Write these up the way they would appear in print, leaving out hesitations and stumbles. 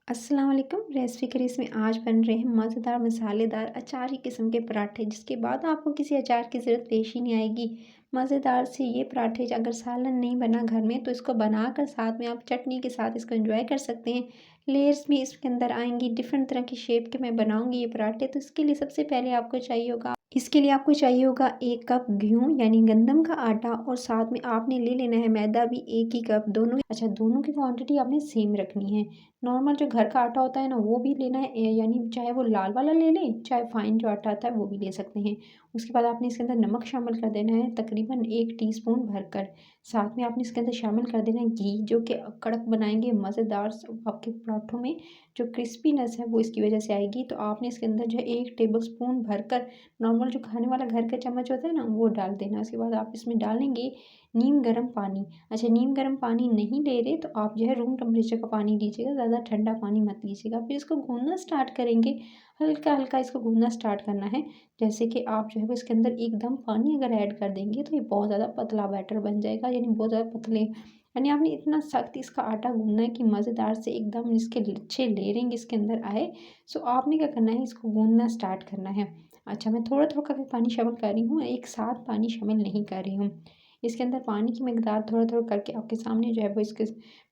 अस्सलाम वालेकुम। रेसिपी की रेस में आज बन रहे हैं मज़ेदार मसालेदार अचारी किस्म के पराठे, जिसके बाद आपको किसी अचार की ज़रूरत पेश ही नहीं आएगी। मज़ेदार से ये पराठे अगर सालन नहीं बना घर में तो इसको बनाकर साथ में आप चटनी के साथ इसको एंजॉय कर सकते हैं। लेयर्स भी इसके अंदर आएंगी, डिफरेंट तरह की शेप के मैं बनाऊंगी ये पराठे। तो इसके लिए सबसे पहले आपको चाहिए होगा 1 कप गेहूँ यानी गंदम का आटा, और साथ में आपने ले लेना है मैदा भी 1 ही कप। दोनों की क्वांटिटी आपने सेम रखनी है। नॉर्मल जो घर का आटा होता है ना वो भी लेना है, यानी चाहे वो लाल वाला ले लें, चाहे फाइन जो आटा आता है वो भी ले सकते हैं। उसके बाद आपने इसके अंदर नमक शामिल कर देना है, तकरीबन 1 टीस्पून भरकर। साथ में आपने इसके अंदर शामिल कर देना है घी, जो कि कड़क बनाएंगे मज़ेदार आपके पराठों में जो क्रिस्पीनेस है वो इसकी वजह से आएगी। तो आपने इसके अंदर जो है 1 टेबल स्पून भरकर नॉर्मल जो खाने वाला घर का चम्मच होता है ना वो डाल देना। उसके बाद आप इसमें डालेंगे नीम गर्म पानी। अच्छा, नीम गर्म पानी नहीं ले रहे तो आप जो है रूम टेम्परेचर का पानी लीजिएगा, ज़्यादा ठंडा पानी मत लीजिएगा। फिर इसको गूँदना स्टार्ट करेंगे, हल्का हल्का इसको गूँदना स्टार्ट करना है। जैसे कि आप जो है वो इसके अंदर एकदम पानी अगर ऐड कर देंगे तो ये बहुत ज़्यादा पतला बैटर बन जाएगा, यानी बहुत ज़्यादा पतले, यानी आपने इतना सख्त इसका आटा गूँदना है कि मज़ेदार से एकदम इसके अच्छे लेयरिंग इसके अंदर आए। सो आपने क्या करना है, इसको गूँदना स्टार्ट करना है। अच्छा, मैं थोड़ा थोड़ा करके पानी शामिल कर रही हूँ, एक साथ पानी शामिल नहीं कर रही हूँ। इसके अंदर पानी की मिकदार थोड़ा थोड़ा करके आपके सामने जो है वो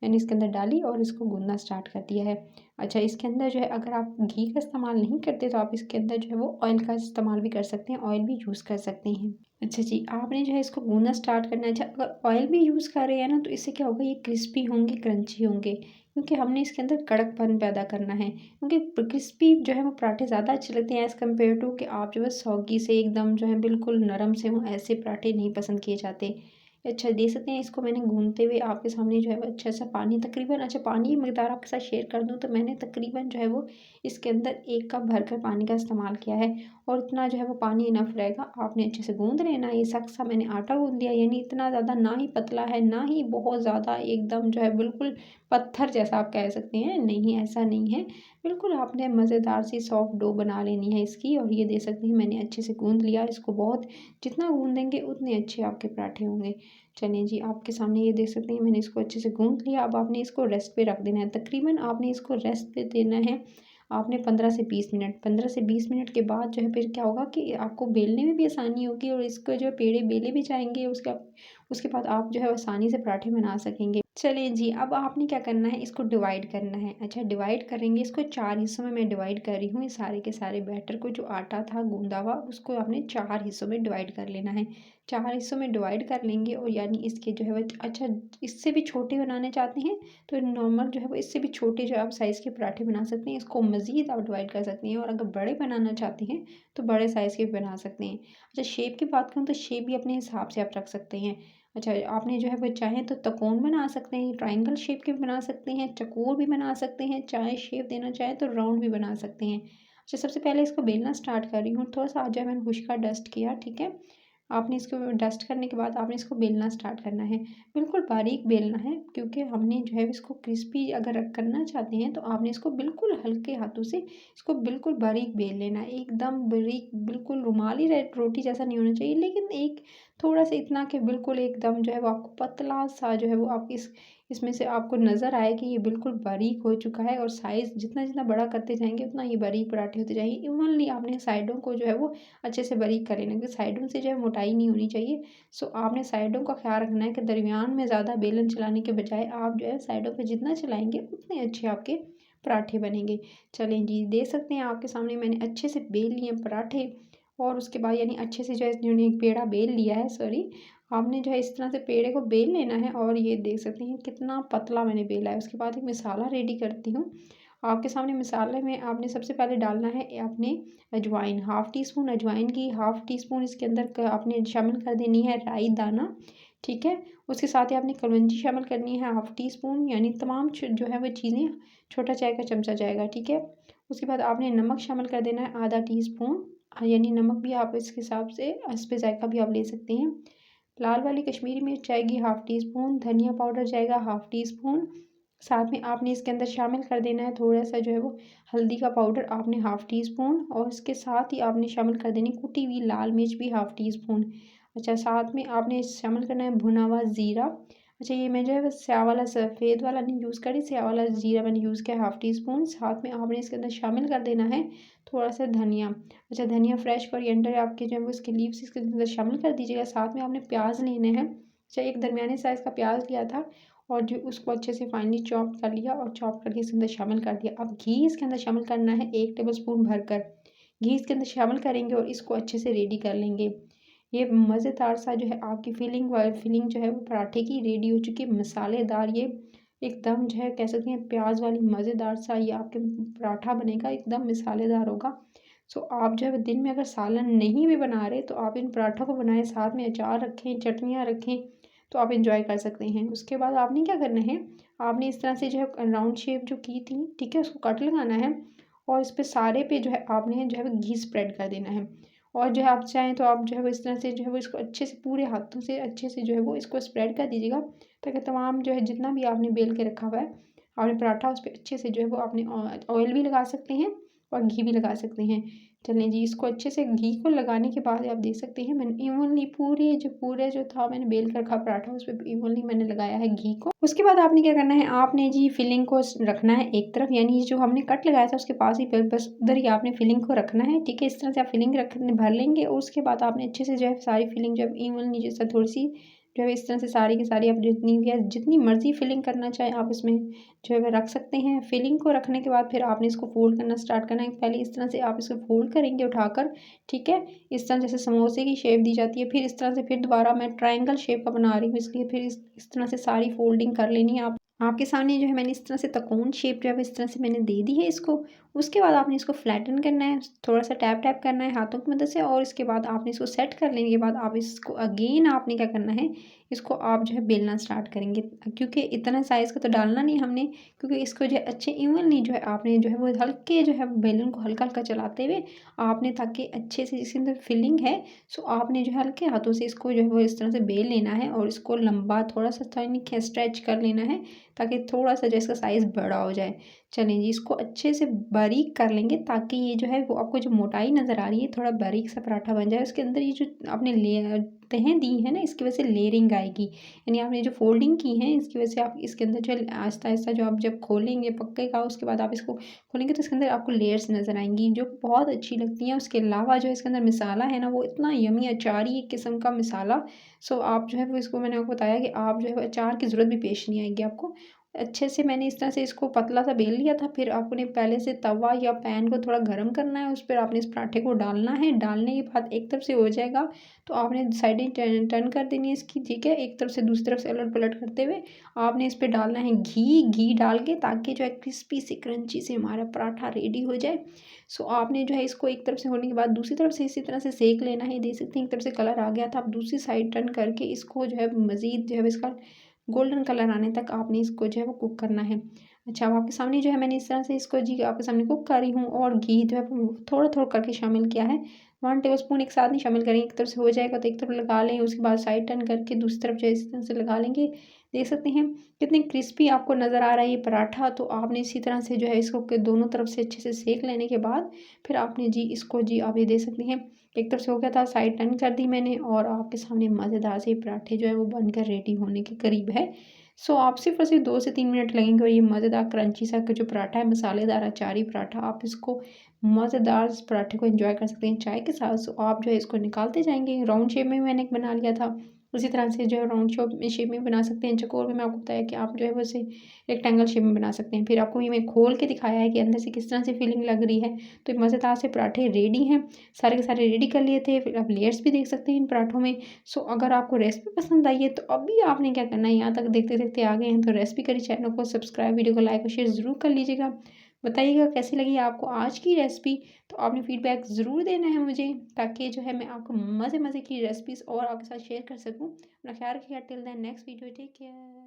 मैंने इसके अंदर डाली और इसको गूँदना स्टार्ट कर दिया है। अच्छा, इसके अंदर जो है अगर आप घी का इस्तेमाल नहीं करते तो आप इसके अंदर जो है वो ऑयल का इस्तेमाल भी कर सकते हैं, ऑयल भी यूज़ कर सकते हैं। अच्छा जी, आपने जो है इसको गूँदना स्टार्ट करना है। अच्छा, अगर ऑयल भी यूज़ कर रहे हैं ना तो इससे क्या होगा, ये क्रिस्पी होंगे, क्रंची होंगे, क्योंकि हमने इसके अंदर कड़कपन पैदा करना है। क्योंकि क्रिस्पी जो है वो पराठे ज़्यादा अच्छे लगते हैं एज़ कम्पेयर टू कि आप जो है सौगी से एकदम जो है बिल्कुल नरम से हों, ऐसे पराठे नहीं पसंद किए जाते। अच्छा, देख सकते हैं इसको मैंने गूँदते हुए आपके सामने जो है वो अच्छा सा पानी तकरीबन, अच्छा पानी की मिकदार आपके साथ शेयर कर दूँ तो मैंने तकरीबन जो है वो इसके अंदर 1 कप भरकर पानी का इस्तेमाल किया है, और इतना जो है वो पानी इनफ रहेगा। आपने अच्छे से गूँद लेना। ये सख्त सा मैंने आटा गूँद लिया, यानी इतना ज़्यादा ना ही पतला है ना ही बहुत ज़्यादा एकदम जो है बिल्कुल पत्थर जैसा आप कह सकते हैं, नहीं ऐसा नहीं है। बिल्कुल आपने मज़ेदार सी सॉफ्ट डो बना लेनी है इसकी, और ये देख सकते हैं मैंने अच्छे से गूँद लिया इसको। बहुत जितना गूँदेंगे उतने अच्छे आपके पराठे होंगे। चलिए जी, आपके सामने ये देख सकते हैं मैंने इसको अच्छे से गूँथ लिया। अब आपने इसको रेस्ट पे रख देना है, तकरीबन आपने इसको रेस्ट पे देना है आपने 15 से 20 मिनट। 15 से 20 मिनट के बाद जो है फिर क्या होगा कि आपको बेलने में भी आसानी होगी, और इसको जो है पेड़े बेले भी जाएंगे। उसके बाद आप जो है आसानी से पराठे बना सकेंगे। चलिए जी, अब आपने क्या करना है, इसको डिवाइड करना है। अच्छा, डिवाइड करेंगे इसको 4 हिस्सों में मैं डिवाइड कर रही हूँ। ये सारे के सारे बैटर को, जो आटा था गूंदा हुआ, उसको आपने 4 हिस्सों में डिवाइड कर लेना है। 4 हिस्सों में डिवाइड कर लेंगे, और यानी इसके जो है वो, अच्छा इससे भी छोटे बनाने चाहते हैं तो नॉर्मल जो है वो इससे भी छोटे जो आप साइज़ के पराठे बना सकते हैं। इसको मज़ीद आप डिवाइड कर सकते हैं, और अगर बड़े बनाना चाहते हैं तो बड़े साइज़ के भी बना सकते हैं। अच्छा, शेप की बात करूँ तो शेप भी अपने हिसाब से आप रख सकते हैं। अच्छा, आपने जो है वो चाहें तो त्रिकोण बना सकते हैं, ट्रायंगल शेप के भी बना सकते हैं, चौकोर भी बना सकते हैं, चाहे शेप देना चाहें तो राउंड भी बना सकते हैं। अच्छा, सबसे पहले इसको बेलना स्टार्ट कर रही हूँ। थोड़ा सा आज जो है मैंने खुश का डस्ट किया, ठीक है। आपने इसको डस्ट करने के बाद आपने इसको बेलना स्टार्ट करना है। बिल्कुल बारीक बेलना है, क्योंकि हमने जो है इसको क्रिस्पी अगर करना चाहते हैं तो आपने इसको बिल्कुल हल्के हाथों से इसको बिल्कुल बारीक बेल लेना है। एकदम बारीक, बिल्कुल रुमाली रोटी जैसा नहीं होना चाहिए, लेकिन एक थोड़ा सा इतना कि बिल्कुल एकदम जो है वो आपको पतला सा जो है वो आप इसमें से आपको नज़र आए कि ये बिल्कुल बारीक हो चुका है। और साइज़ जितना जितना बड़ा करते जाएंगे उतना ये बारीक पराठे होते जाएंगे। इवनली आपने साइडों को जो है वो अच्छे से बारीक कर लेना, क्योंकि साइडों से जो है मोटाई नहीं होनी चाहिए। सो आपने साइडों का ख्याल रखना है कि दरमियान में ज़्यादा बेलन चलाने के बजाय आप जो है साइडों पे जितना चलाएंगे उतने अच्छे आपके पराठे बनेंगे। चलें जी, देख सकते हैं आपके सामने मैंने अच्छे से बेल लिए पराठे, और उसके बाद यानी अच्छे से जो है इन्होंने एक पेड़ा बेल लिया है, सॉरी, आपने जो है इस तरह से पेड़े को बेल लेना है। और ये देख सकते हैं कितना पतला मैंने बेला है। उसके बाद एक मसाला रेडी करती हूँ आपके सामने। मसाले में आपने सबसे पहले डालना है आपने अजवाइन, 1/2 टीस्पून अजवाइन की, 1/2 टीस्पून इसके अंदर आपने शामिल कर देनी है राई दाना, ठीक है। उसके साथ ही आपने कलौंजी शामिल करनी है 1/2 टीस्पून, यानी तमाम जो है वो चीज़ें छोटा चाय का चमचा जाएगा, ठीक है। उसके बाद आपने नमक शामिल कर देना है ½ टीस्पून, यानी नमक भी आप इसके हिसाब से हस्बे जायका भी आप ले सकते हैं। लाल वाली कश्मीरी मिर्च जाएगी 1/2 टीस्पून, धनिया पाउडर जाएगा 1/2 टीस्पून। साथ में आपने इसके अंदर शामिल कर देना है थोड़ा सा जो है वो हल्दी का पाउडर, आपने 1/2 टीस्पून, और इसके साथ ही आपने शामिल कर देनी कुटी हुई लाल मिर्च भी 1/2 टीस्पून। अच्छा, साथ में आपने शामिल करना है भुना हुआ ज़ीरा। अच्छा, ये मैं जो है वो स्याह वाला सफ़ेद वाला नहीं यूज़ करी, स्याह वाला जीरा मैंने यूज़ किया 1/2 टीस्पून। साथ में आपने इसके अंदर शामिल कर देना है थोड़ा-सा धनिया। अच्छा, धनिया फ्रेश कोरिएंडर आपके जो है वो इसके लीव्स इसके अंदर शामिल कर दीजिएगा। साथ में आपने प्याज़ लेने हैं। अच्छा, एक दरमियाने साइज़ का प्याज़ लिया था और जो उसको अच्छे से फाइनली चॉप कर लिया और चॉप करके इसके अंदर शामिल कर दिया। अब घी इसके अंदर शामिल करना है 1 टेबलस्पून भरकर। घी इसके अंदर शामिल करेंगे और इसको अच्छे से रेडी कर लेंगे। ये मज़ेदार सा जो है आपकी फिलिंग जो है वो पराठे की रेडी हो चुकी है। मसालेदार ये एकदम जो है कह सकते हैं प्याज़ वाली मज़ेदार सा ये आपके पराठा बनेगा, एकदम मसालेदार होगा। सो आप जो है दिन में अगर सालन नहीं भी बना रहे तो आप इन पराठों को बनाएं, साथ में अचार रखें, चटनियाँ रखें, तो आप इंजॉय कर सकते हैं। उसके बाद आपने क्या करना है, आपने इस तरह से जो है राउंड शेप जो की थी, ठीक है, उसको कट लगाना है और इस पे सारे पे जो है आपने जो है वो घी स्प्रेड कर देना है। और जो है आप चाहें तो आप जो है वो इस तरह से जो है वो इसको अच्छे से पूरे हाथों से अच्छे से जो है वो इसको स्प्रेड कर दीजिएगा, ताकि तमाम जो है जितना भी आपने बेल के रखा हुआ है आपने पराठा उस पर अच्छे से जो है वो आपने ऑयल भी लगा सकते हैं और घी भी लगा सकते हैं। चलें जी, इसको अच्छे से घी को लगाने के बाद आप देख सकते हैं मैंने इवनली पूरे जो था मैंने बेल कर रखा पराठा उस पर इवनली मैंने लगाया है घी को। उसके बाद आपने क्या करना है, आपने जी फिलिंग को रखना है एक तरफ, यानी जो हमने कट लगाया था उसके पास ही बस उधर ही आपने फिलिंग को रखना है, ठीक है। इस तरह से आप फिलिंग रखने भर लेंगे और उसके बाद आपने अच्छे से जो है सारी फिलिंग जो है इवनली जैसा थोड़ी सी जो है इस तरह से सारी की सारी आप जितनी मर्ज़ी फिलिंग करना चाहें आप इसमें जो है वह रख सकते हैं। फिलिंग को रखने के बाद फिर आपने इसको फ़ोल्ड करना स्टार्ट करना है। पहले इस तरह से आप इसको फ़ोल्ड करेंगे उठाकर, ठीक है। इस तरह जैसे समोसे की शेप दी जाती है, फिर इस तरह से फिर दोबारा मैं ट्रायंगल शेप का बना रही हूँ, इसलिए फिर इस तरह से सारी फ़ोल्डिंग कर लेनी है आप। आपके सामने जो है मैंने इस तरह से त्रिकोण शेप जो है इस तरह से मैंने दे दी है इसको। उसके बाद आपने इसको फ्लैटन करना है, थोड़ा-सा टैप-टैप करना है हाथों की मदद से और इसके बाद आपने इसको सेट कर लेने के बाद आप इसको अगेन आपने क्या करना है, इसको आप जो है बेलना स्टार्ट करेंगे। क्योंकि इतना साइज़ का तो डालना नहीं हमने, क्योंकि इसको जो है अच्छे इवनली जो है आपने जो है वो हल्के जो है बेलन को हल्का-हल्का चलाते हुए आपने, ताकि अच्छे से इसके अंदर फिलिंग है, सो आपने जो है हल्के हाथों से इसको जो है वो इस तरह से बेल लेना है और इसको लंबा थोड़ा-सा स्ट्रेच कर लेना है, ताकि थोड़ा-सा जो इसका साइज़ बड़ा हो जाए। चलें जी, इसको अच्छे से बारीक कर लेंगे ताकि ये जो है वो आपको जो मोटाई नज़र आ रही है थोड़ा बारीक सा पराठा बन जाए। उसके अंदर ये जो आपने तहें दी हैं ना, इसकी वजह से लेयरिंग आएगी, यानी आपने जो फोल्डिंग की है इसकी वजह से आप इसके अंदर जो है आहिस्ता-आहिस्ता जो आप जब खोलेंगे पक्केगा, उसके बाद आप इसको खोलेंगे तो इसके अंदर आपको लेयर्स नज़र आएँगी जो बहुत अच्छी लगती हैं। उसके अलावा जो है इसके अंदर मसाला है ना वो इतना यम्मी अचारी एक किस्म का मसाला, सो आप जो है वो इसको मैंने आपको बताया कि आप जो है वो अचार की ज़रूरत भी पेश नहीं आएगी आपको। अच्छे से मैंने इस तरह से इसको पतला सा बेल लिया था, फिर आपने पहले से तवा या पैन को थोड़ा गर्म करना है, उस पर आपने इस पराठे को डालना है। डालने के बाद एक तरफ से हो जाएगा तो आपने साइडें टर्न कर देनी है इसकी, ठीक है। एक तरफ से दूसरी तरफ से उलट-पलट करते हुए आपने इस पे डालना है घी डाल के, ताकि जो है क्रिस्पी से क्रंची से हमारा पराठा रेडी हो जाए। सो आपने जो है इसको एक तरफ से होने के बाद दूसरी तरफ से इसी तरह से सेक लेना है। देख सकते हैं एक तरफ से कलर आ गया था, आप दूसरी साइड टर्न करके इसको जो है मज़ीद जो है इसका गोल्डन कलर आने तक आपने इसको जो है वो कुक करना है। अच्छा, अब आपके सामने जो है मैंने इस तरह से इसको जी आपके सामने कुक कर रही हूँ और घी जो है वो थोड़ा-थोड़ा करके शामिल किया है। 1 टेबलस्पून एक साथ नहीं शामिल करेंगे, एक तरफ से हो जाएगा तो एक तरफ लगा लें, उसके बाद साइड टर्न करके दूसरी तरफ जो है इस तरह से लगा लेंगे। देख सकते हैं कितनी क्रिस्पी आपको नज़र आ रहा है ये पराठा। तो आपने इसी तरह से जो है इसको दोनों तरफ से अच्छे से सेक लेने के बाद फिर आपने जी इसको जी आप ये देख सकते हैं एक तरफ से हो गया था, साइड टर्न कर दी मैंने और आपके सामने मज़ेदार से पराठे जो है वो बनकर रेडी होने के करीब है। सो आप सिर्फ और सिर्फ 2 से 3 मिनट लगेंगे और ये मज़ेदार क्रंची सा जो पराठा है, मसालेदार अचारी पराठा, आप इसको मज़ेदार इस पराठे को एंजॉय कर सकते हैं चाय के साथ। सो आप जो है इसको निकालते जाएंगे। राउंड शेप में मैंने एक बना लिया था, उसी तरह से जो है राउंड शेप में बना सकते हैं। चौकोर में मैं आपको बताया कि आप जो है वो इसे रेक्टेंगल शेप में बना सकते हैं। फिर आपको ये मैं खोल के दिखाया है कि अंदर से किस तरह से फीलिंग लग रही है। तो ये मज़ेदार से पराठे रेडी हैं, सारे के सारे रेडी कर लिए थे। फिर आप लेयर्स भी देख सकते हैं इन पराठों में। सो अगर आपको रेसिपी पसंद आई है तो अभी आपने क्या करना है, यहाँ तक देखते-देखते आ गए हैं तो रेसिपी करी चैनल को सब्सक्राइब, वीडियो को लाइक और शेयर ज़रूर कर लीजिएगा। बताइएगा कैसी लगी आपको आज की रेसिपी, तो आपने फीडबैक ज़रूर देना है मुझे, ताकि जो है मैं आपको मज़े-मज़े की रेसिपीज़ और आपके साथ शेयर कर सकूँ। अपना ख्याल रखिएगा। Till then next video, take care.